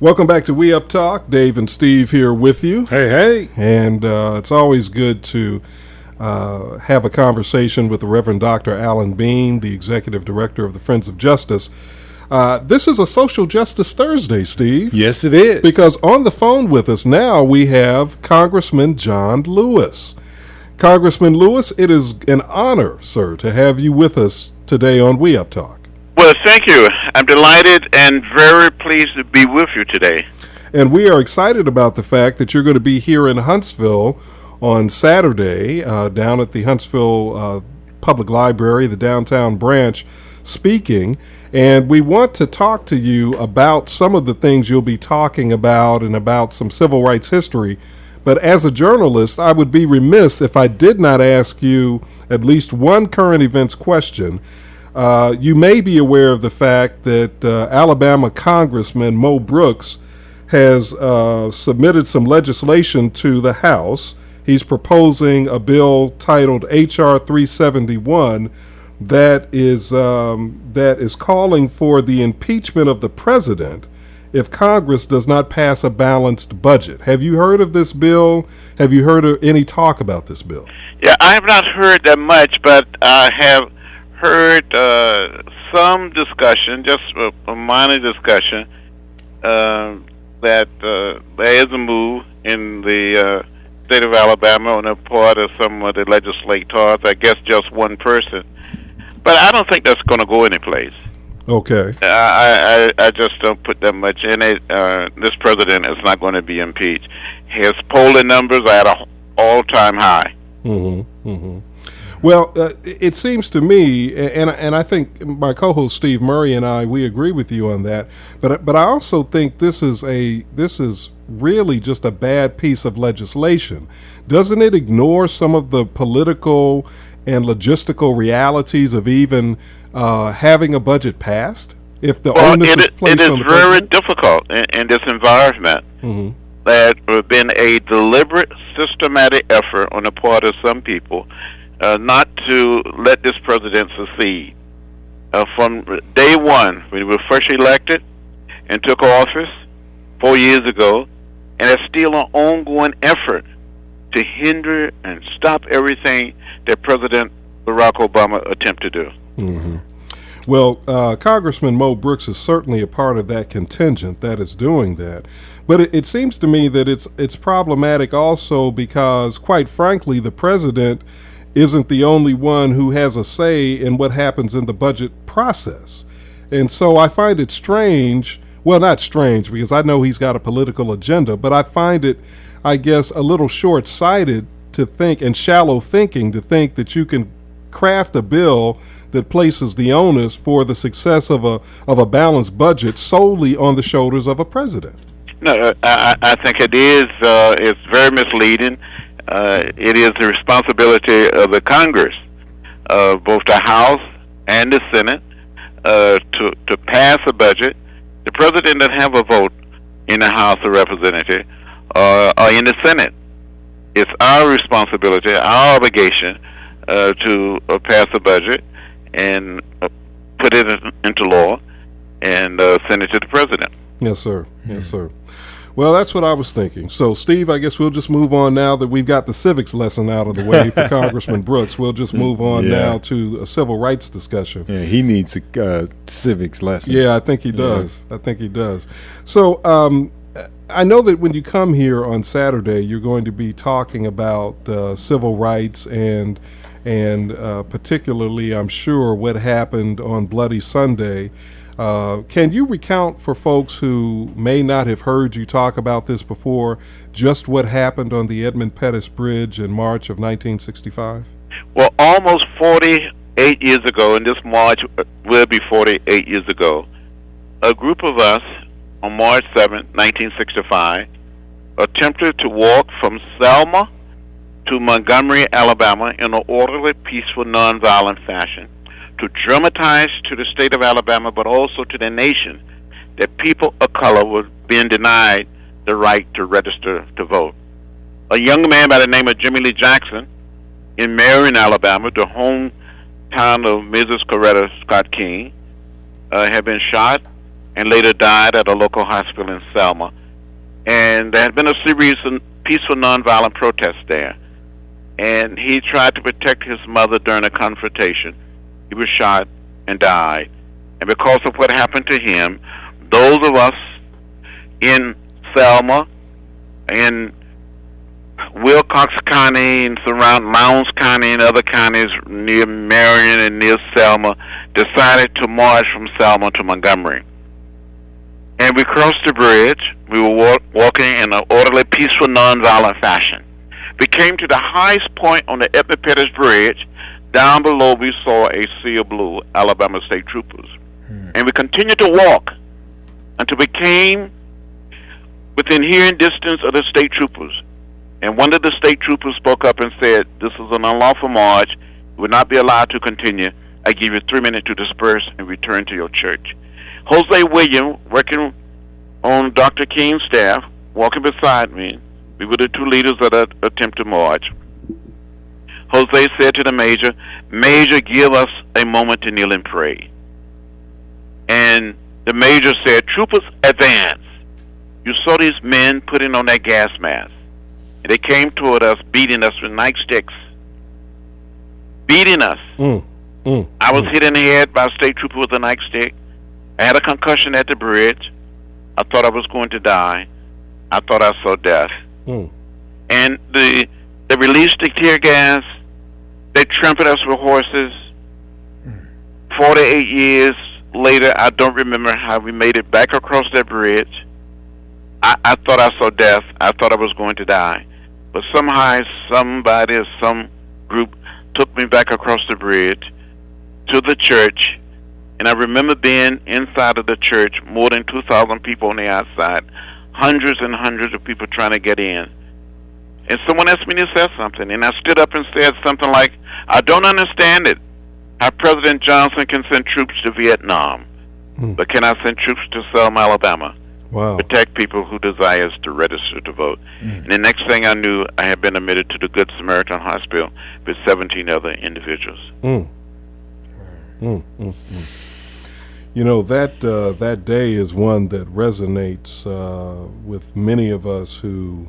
Welcome back to We Up Talk. Dave and Steve here with you. Hey, hey. And it's always good to have a conversation with the Reverend Dr. Alan Bean, the Executive Director of the Friends of Justice. This is a Social Justice Thursday, Steve. Yes, it is. Because on the phone with us now we have Congressman John Lewis. Congressman Lewis, it is an honor, sir, to have you with us today on We Up Talk. Well, thank you. I'm delighted and very pleased to be with you today. And we are excited about the fact that you're going to be here in Huntsville on Saturday, down at the Huntsville Public Library, the downtown branch, speaking. And we want to talk to you about some of the things you'll be talking about and about some civil rights history. But as a journalist, I would be remiss if I did not ask you at least one current events question. You may be aware of the fact that Alabama Congressman Mo Brooks has submitted some legislation to the House. He's proposing a bill titled H.R. 371 that is calling for the impeachment of the president if Congress does not pass a balanced budget. Have you heard of this bill? Have you heard of any talk about this bill? Yeah, I have not heard that much, but I have heard some discussion, just a minor discussion, that there is a move in the state of Alabama on the part of some of the legislators, I guess just one person. But I don't think that's going to go anyplace. Okay. I just don't put that much in it. This president is not going to be impeached. His polling numbers are at an all-time high. Mm-hmm. Mm-hmm. Well, it seems to me, and I think my co-host Steve Murray and we agree with you on that. But I also think this is really just a bad piece of legislation. Doesn't it ignore some of the political and logistical realities of even having a budget passed? If the onus is placed on the president? It is very difficult in this environment. Mm-hmm. There has been a deliberate, systematic effort on the part of some people not to let this president succeed. From day one, when he was first elected and took office 4 years ago, and it's still an ongoing effort to hinder and stop everything that President Barack Obama attempted to do. Mm-hmm. Well, Congressman Mo Brooks is certainly a part of that contingent that is doing that. But it seems to me that it's problematic also because, quite frankly, the president isn't the only one who has a say in what happens in the budget process. And so I find it strange, well, not strange because I know he's got a political agenda, but I find it, I guess, a little short-sighted to think and shallow thinking to think that you can craft a bill that places the onus for the success of a balanced budget solely on the shoulders of a president. No, I think it is. It's very misleading. It is the responsibility of the Congress, both the House and the Senate, to pass a budget. The president doesn't have a vote in the House of Representatives or in the Senate. It's our responsibility, our obligation to pass a budget and put it into law and send it to the president. Yes, sir. Yes, sir. Well, that's what I was thinking. So, Steve, I guess we'll just move on now that we've got the civics lesson out of the way for Congressman Brooks. We'll just move on now to a civil rights discussion. Yeah, he needs a civics lesson. Yeah, I think he does. I think he does. So, I know that when you come here on Saturday, you're going to be talking about civil rights and particularly, I'm sure, what happened on Bloody Sunday. Can you recount for folks who may not have heard you talk about this before just what happened on the Edmund Pettus Bridge in March of 1965? Well, almost 48 years ago, and this March will be 48 years ago, a group of us on March 7, 1965, attempted to walk from Selma to Montgomery, Alabama in an orderly, peaceful, nonviolent fashion, to dramatize to the state of Alabama, but also to the nation, that people of color were being denied the right to register to vote. A young man by the name of Jimmy Lee Jackson in Marion, Alabama, the hometown of Mrs. Coretta Scott King, had been shot and later died at a local hospital in Selma. And there had been a series of peaceful nonviolent protests there. And he tried to protect his mother during a confrontation. He was shot and died. And because of what happened to him, those of us in Selma, in Wilcox County and surround Lowndes County and other counties near Marion and near Selma, decided to march from Selma to Montgomery. And we crossed the bridge. We were walking in an orderly, peaceful, nonviolent fashion. We came to the highest point on the Edmund Pettus Bridge. Down below, we saw a sea of blue Alabama state troopers. And we continued to walk until we came within hearing distance of the state troopers. And one of the state troopers spoke up and said, "This is an unlawful march. You will not be allowed to continue. I give you 3 minutes to disperse and return to your church." Jose William, working on Dr. King's staff, walking beside me, we were the two leaders of that attempted march. Jose said to the major, "Major, give us a moment to kneel and pray." And the major said, "Troopers, advance." You saw these men putting on their gas masks. And they came toward us, beating us with nightsticks. Beating us. I was hit in the head by a state trooper with a nightstick. I had a concussion at the bridge. I thought I was going to die. I thought I saw death. And they released the tear gas. They trampled us with horses. 48 years later, I don't remember how we made it back across that bridge. I thought I saw death. I thought I was going to die. But somehow somebody or some group took me back across the bridge to the church. And I remember being inside of the church, more than 2,000 people on the outside, hundreds and hundreds of people trying to get in. And someone asked me to say something, and I stood up and said something like, "I don't understand it, how President Johnson can send troops to Vietnam, but can I send troops to Selma, Alabama? Wow. Protect people who desires to register to vote." And the next thing I knew, I had been admitted to the Good Samaritan Hospital with 17 other individuals. You know, that day is one that resonates with many of us who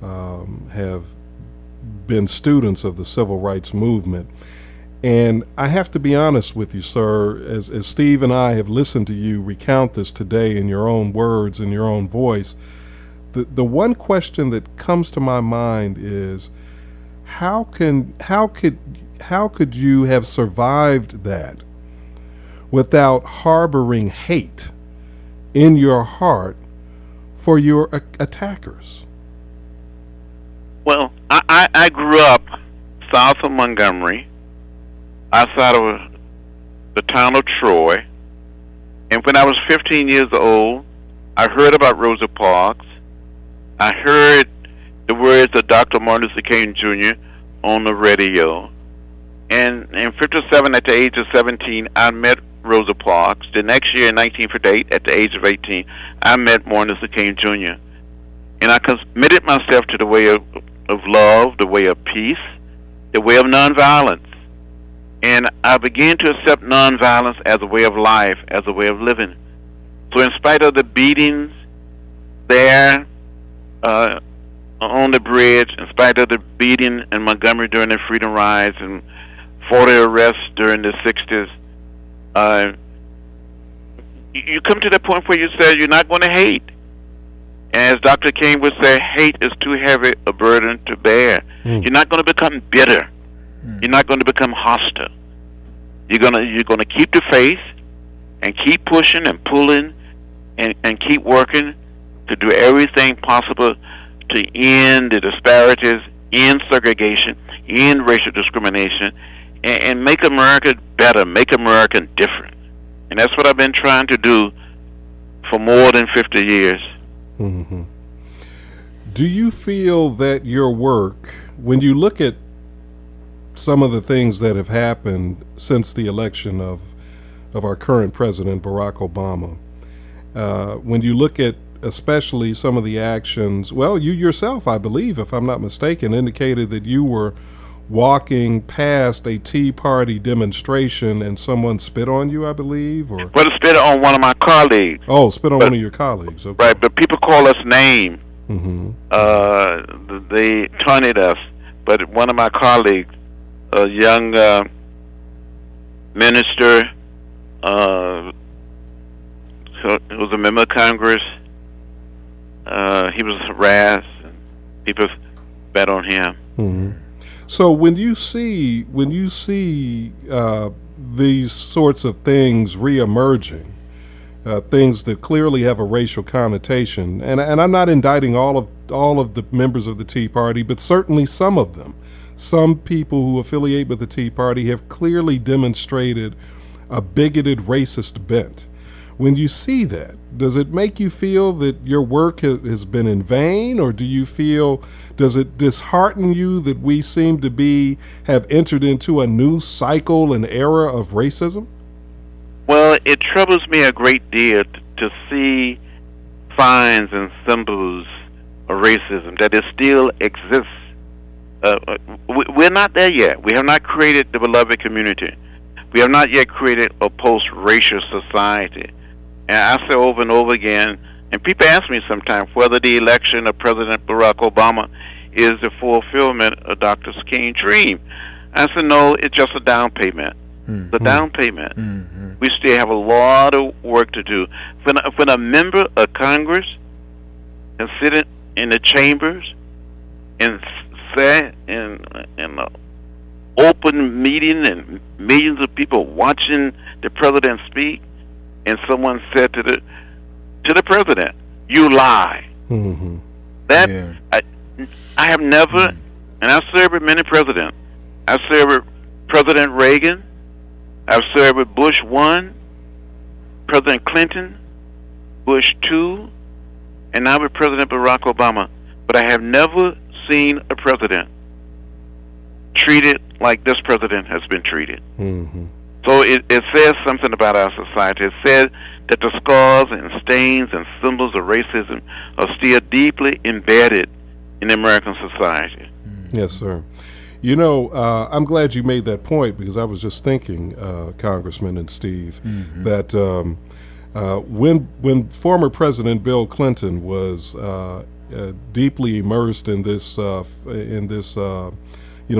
have been students of the civil rights movement. And I have to be honest with you, sir, as Steve and I have listened to you recount this today in your own words, in your own voice, the one question that comes to my mind is, how could you have survived that without harboring hate in your heart for your attackers? Well, I grew up south of Montgomery, outside of the town of Troy, and when I was 15 years old, I heard about Rosa Parks. I heard the words of Dr. Martin Luther King Jr. on the radio. And in 57, at the age of 17, I met Rosa Parks. The next year, in 1958, at the age of 18, I met Martin Luther King Jr. And I committed myself to the way of love, the way of peace, the way of nonviolence. And I began to accept nonviolence as a way of life, as a way of living. So in spite of the beatings there on the bridge, in spite of the beating in Montgomery during the Freedom Rides and 40 arrests during the 60s, you come to the point where you say you're not going to hate. And as Dr. King would say, hate is too heavy a burden to bear. You're not going to become bitter. You're not going to become hostile. You're going to keep the faith and keep pushing and pulling and keep working to do everything possible to end the disparities, end segregation, end racial discrimination, and make America better, make America different. And that's what I've been trying to do for more than 50 years. Do you feel that your work, when you look at some of the things that have happened since the election of our current president, Barack Obama, when you look at especially some of the actions, well, you yourself, I believe, if I'm not mistaken, indicated that you were walking past a Tea Party demonstration and someone spit on you, I believe, or Well, it spit on one of my colleagues. spit on But- one of your colleagues. Okay. Right, but people call us names. Mm-hmm. They taunted us. But one of my colleagues, a young minister, who was a member of Congress, he was harassed, and people bet on him. Mm-hmm. So when you see these sorts of things reemerging, things that clearly have a racial connotation, and I'm not indicting all of the members of the Tea Party, but certainly some of them. Some people who affiliate with the Tea Party have clearly demonstrated a bigoted, racist bent. When you see that, does it make you feel that your work has been in vain, or does it dishearten you that we seem to have entered into a new cycle and era of racism? Well, it troubles me a great deal to see signs and symbols of racism, that it still exists. We're not there yet. We have not created the beloved community. We have not yet created a post-racial society. And I say over and over again, and people ask me sometimes whether the election of President Barack Obama is the fulfillment of Dr. King's dream. I said, no, it's just a down payment. Mm-hmm. The down payment. Mm-hmm. We still have a lot of work to do. When a member of Congress can sit in the chambers and say in an open meeting and millions of people watching the president speak, and someone said to the president, "You lie." Mm-hmm. That Yeah. I have never, and I've served with many presidents. I've served with President Reagan. I've served with Bush 1, President Clinton, Bush 2, and now with President Barack Obama. But I have never seen a president treated like this president has been treated. Mm-hmm. So it says something about our society. It says that the scars and stains and symbols of racism are still deeply embedded in American society. Yes, sir. You know, I'm glad you made that point, because I was just thinking, Congressman and Steve, that when former President Bill Clinton was deeply immersed in this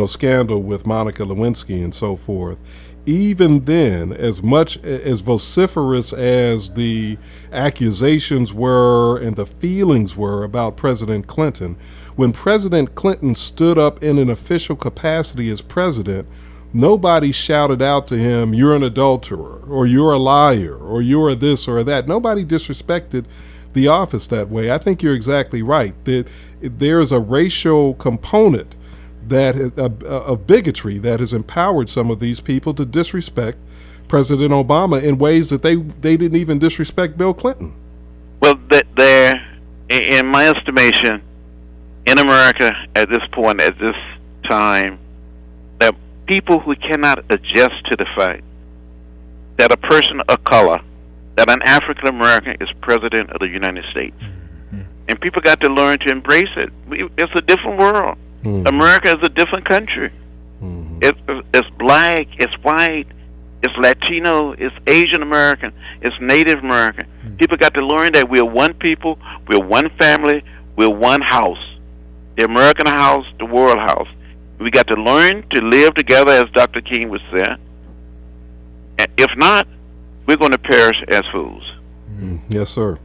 scandal with Monica Lewinsky and so forth, even then, as much as vociferous as the accusations were and the feelings were about President Clinton, when President Clinton stood up in an official capacity as president, nobody shouted out to him, "You're an adulterer," or "You're a liar," or "You're a this or that." Nobody disrespected the office that way. I think you're exactly right, that there's a racial component that of bigotry that has empowered some of these people to disrespect President Obama in ways that they didn't even disrespect Bill Clinton. Well, there, in my estimation, in America at this point, at this time, that people who cannot adjust to the fact that a person of color, that an African American is president of the United States, and people got to learn to embrace it. It's a different world. Mm-hmm. America is a different country. Mm-hmm. It's black, it's white, it's Latino, it's Asian American, it's Native American. People got to learn that we're one people, we're one family, we're one house. The American house, the world house. We got to learn to live together, as Dr. King would say. And if not, we're going to perish as fools. Yes, sir.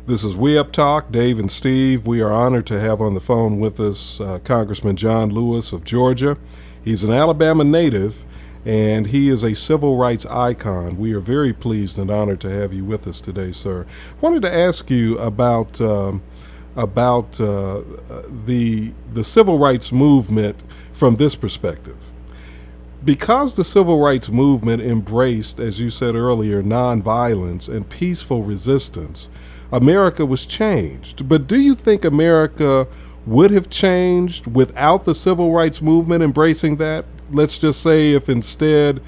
This is We Up Talk, Dave and Steve. We are honored to have on the phone with us Congressman John Lewis of Georgia. He's an Alabama native, and he is a civil rights icon. We are very pleased and honored to have you with us today, sir. I wanted to ask you about the civil rights movement from this perspective. Because the civil rights movement embraced, as you said earlier, nonviolence and peaceful resistance, America was changed. But do you think America would have changed without the civil rights movement embracing that? Let's just say if instead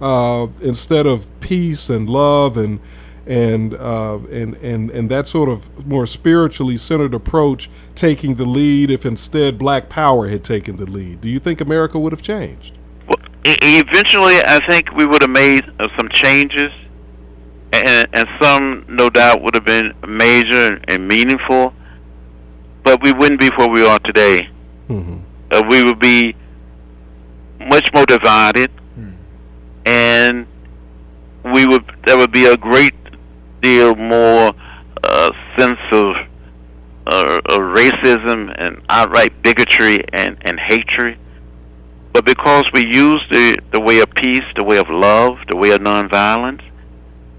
of peace and love and and that sort of more spiritually centered approach taking the lead if instead Black Power had taken the lead? Do you think America would have changed? Well, eventually, I think we would have made some changes, and some, no doubt, would have been major and meaningful, but we wouldn't be where we are today. Mm-hmm. We would be much more divided, and there would be a great deal more sense of racism and outright bigotry and hatred. But because we use the way of peace, the way of love, the way of nonviolence,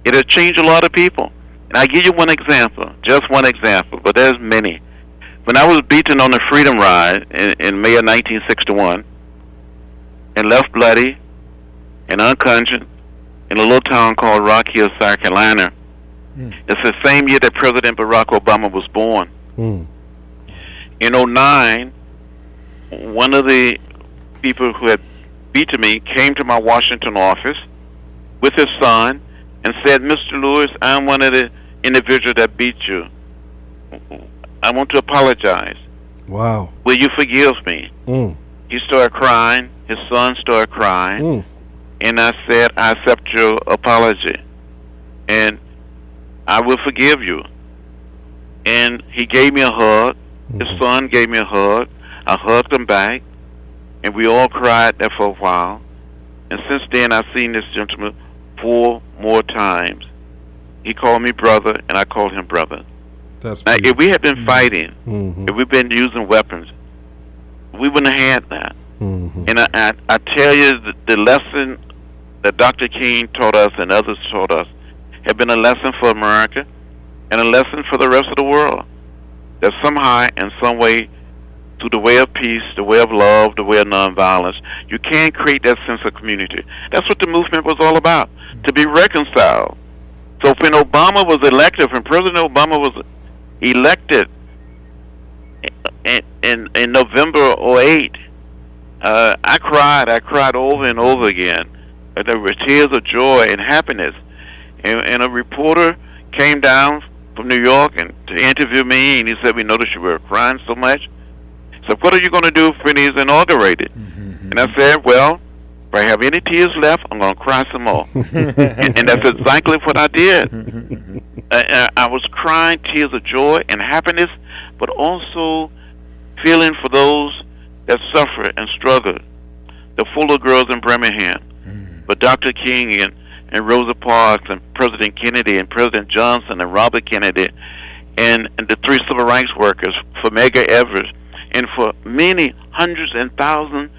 it has changed a lot of people. And I'll give you one example, just one example, but there's many. When I was beaten on the Freedom Ride in May of 1961 and left bloody and unconscious in a little town called Rock Hill, South Carolina, it's the same year that President Barack Obama was born. In '09, one of the people who had beaten me came to my Washington office with his son and said, "Mr. Lewis, I'm one of the individuals that beat you. I want to apologize. Wow. Will you forgive me?" He started crying. His son started crying. And I said, "I accept your apology. And I will forgive you." And he gave me a hug. His son gave me a hug. I hugged him back. And we all cried there for a while. And since then, I've seen this gentleman 4 more times. He called me brother, and I called him brother. That's now, if we had been fighting, if we'd been using weapons, we wouldn't have had that. And I tell you, the lesson that Dr. King taught us and others taught us have been a lesson for America and a lesson for the rest of the world. That somehow, in some way, through the way of peace, the way of love, the way of nonviolence, you can create that sense of community. That's what the movement was all about, to be reconciled. So when Obama was elected, when President Obama was elected in November '08, I cried over and over again. There were tears of joy and happiness. And a reporter came down from New York and to interview me, and he said, "We noticed you were crying so much. So what are you going to do when he's inaugurated?" And I said, "Well, if I have any tears left, I'm going to cry some more." and that's exactly what I did. I was crying tears of joy and happiness, but also feeling for those that suffer and struggle. The Fuller girls in Birmingham, but Dr. King and Rosa Parks and President Kennedy and President Johnson and Robert Kennedy and the 3 civil rights workers, for Medgar Evers, and for many hundreds and thousands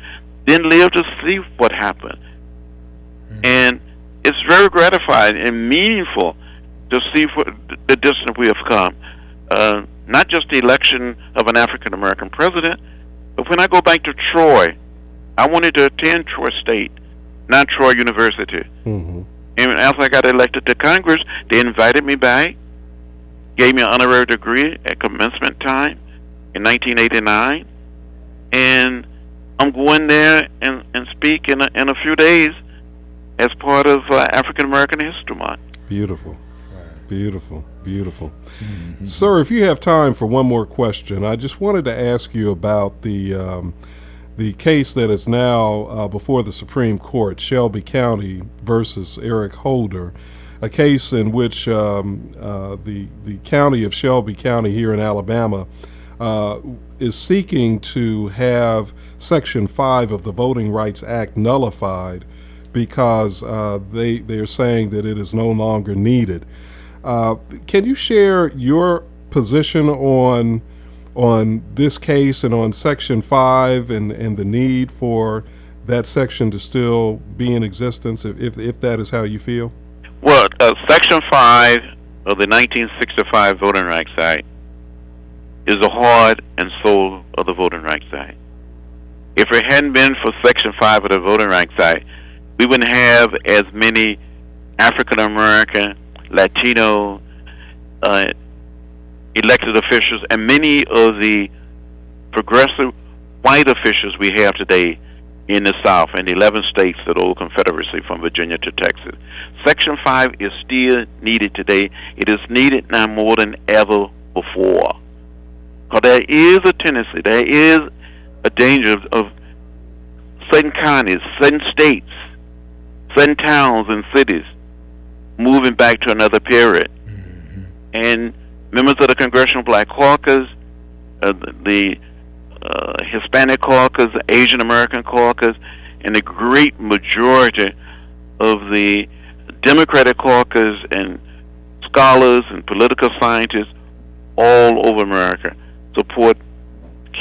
didn't live to see what happened. And it's very gratifying and meaningful to see the distance we have come. Not just the election of an African American president, but when I go back to Troy, I wanted to attend Troy State, not Troy University. And after I got elected to Congress, they invited me back, gave me an honorary degree at commencement time in 1989, and I'm going there and speak in a few days as part of African American History Month. Beautiful. Beautiful, beautiful. Sir, if you have time for one more question, I just wanted to ask you about the case that is now before the Supreme Court, Shelby County versus Eric Holder, a case in which the county of Shelby County here in Alabama is seeking to have Section 5 of the Voting Rights Act nullified because they are saying that it is no longer needed. Can you share your position on this case and on Section 5 and the need for that section to still be in existence, if that is how you feel? Well, Section 5 of the 1965 Voting Rights Act is the heart and soul of the Voting Rights Act. If it hadn't been for Section 5 of the Voting Rights Act, we wouldn't have as many African American, Latino elected officials, and many of the progressive white officials we have today in the South and 11 states of the old Confederacy from Virginia to Texas. Section 5 is still needed today. It is needed now more than ever before. Because there is a tendency, there is a danger of certain counties, certain states, certain towns and cities moving back to another period. And members of the Congressional Black Caucus, the Hispanic Caucus, the Asian American Caucus, and the great majority of the Democratic Caucus and scholars and political scientists all over America support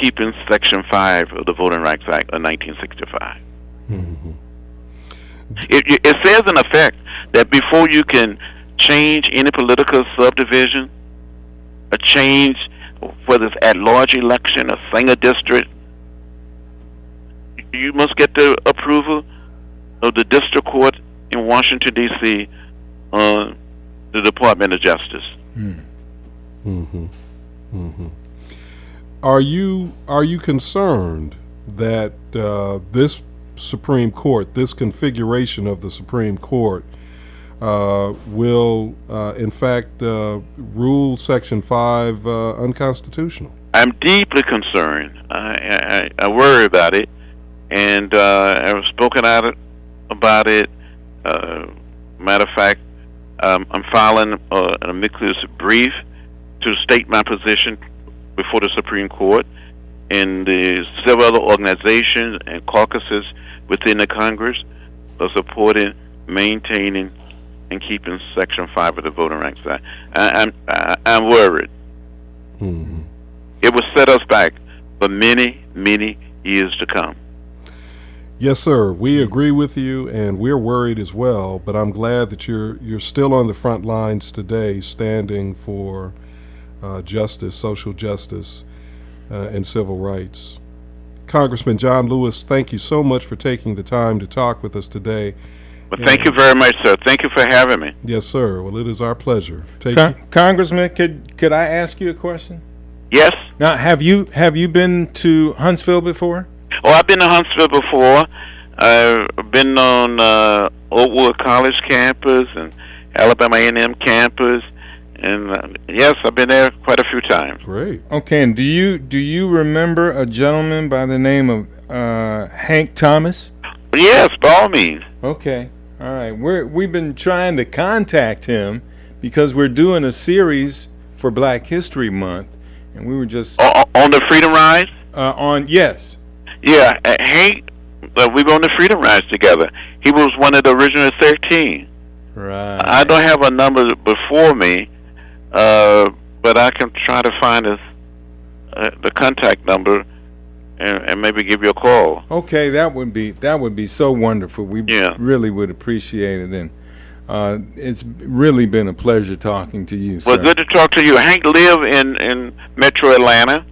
keeping Section 5 of the Voting Rights Act of 1965. Mm-hmm. It says in effect that before you can change any political subdivision, a change, whether it's at-large election, a single district, you must get the approval of the district court in Washington, D.C., the Department of Justice. Mm-hmm. Mm-hmm. Are you concerned that this Supreme Court, this configuration of the Supreme Court, will in fact rule Section 5 unconstitutional? I'm deeply concerned. I worry about it, and I've spoken out about it. Matter of fact, I'm filing an amicus brief to state my position before the Supreme Court, and the several other organizations and caucuses within the Congress are supporting, maintaining, and keeping Section 5 of the Voting Rights Act. I'm worried. Mm-hmm. It will set us back for many, many years to come. Yes, sir. We agree with you, and we're worried as well. But I'm glad that you're still on the front lines today, standing for justice, social justice, and civil rights. Congressman John Lewis, thank you so much for taking the time to talk with us today. Well, thank you very much, sir. Thank you for having me. Yes, sir. Well, it is our pleasure. Congressman, could I ask you a question? Yes. Now, have you been to Huntsville before? Oh, I've been to Huntsville before. I've been on Oakwood College campus and Alabama A&M campus, and yes, I've been there quite a few times. Great. Okay, and do you remember a gentleman by the name of Hank Thomas? Yes, by all means. Okay, all right. We've been trying to contact him because we're doing a series for Black History Month, and we were just on the Freedom Rise. Yes. Yeah, Hank. We were on the Freedom Rise together. He was one of the original 13. Right. I don't have a number before me, but I can try to find the contact number and maybe give you a call. Okay, that would be so wonderful. We really would appreciate it, and it's really been a pleasure talking to you, Well, sir. good to talk to you. Hank lived in Metro Atlanta,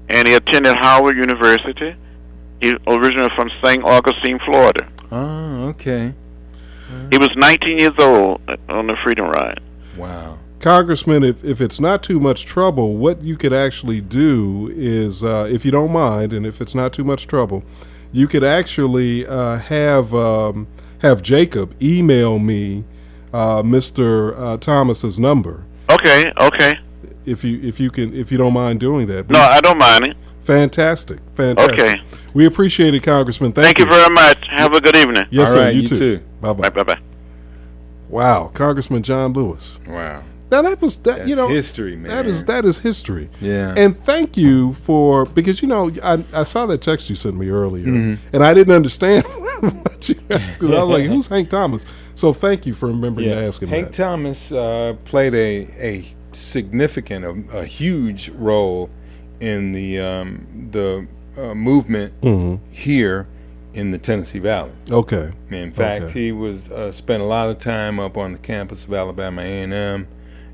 and he attended Howard University. He's originally from St. Augustine, Florida. Oh, okay. He was 19 years old on the Freedom Ride. Wow. Congressman, if it's not too much trouble, what you could actually do is, if you don't mind, and if it's not too much trouble, you could actually have Jacob email me Mr. Thomas's number. Okay. If you don't mind doing that. No, I don't mind it. Fantastic. Okay. We appreciate it, Congressman. Thank you very much. Have a good evening. Yes, All sir. right, You you too. too. Bye-bye. Bye. Wow, Congressman John Lewis. Wow. Now that's history, man. That is history. Yeah. And thank you because I saw that text you sent me earlier, Mm-hmm. and I didn't understand what you asked because I was like, "Who's Hank Thomas?" So thank you for remembering to ask him Hank that. Thomas played a significant, a huge role in the movement here in the Tennessee Valley. Okay. In fact, he was spent a lot of time up on the campus of Alabama A&M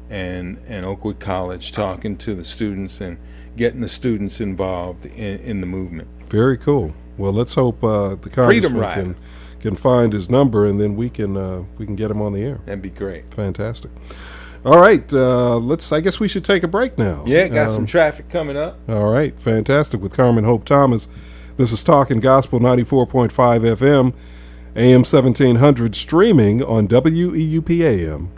and Oakwood College talking to the students and getting the students involved in the movement. Very cool. Well, let's hope the Freedom Congressman Rider can find his number, and then we can get him on the air. That'd be great. Fantastic. All right, I guess we should take a break now. Yeah, got some traffic coming up. All right, fantastic. With Carmen Hope Thomas, This is Talking Gospel 94.5 FM, AM 1700, streaming on WEUPAM.com.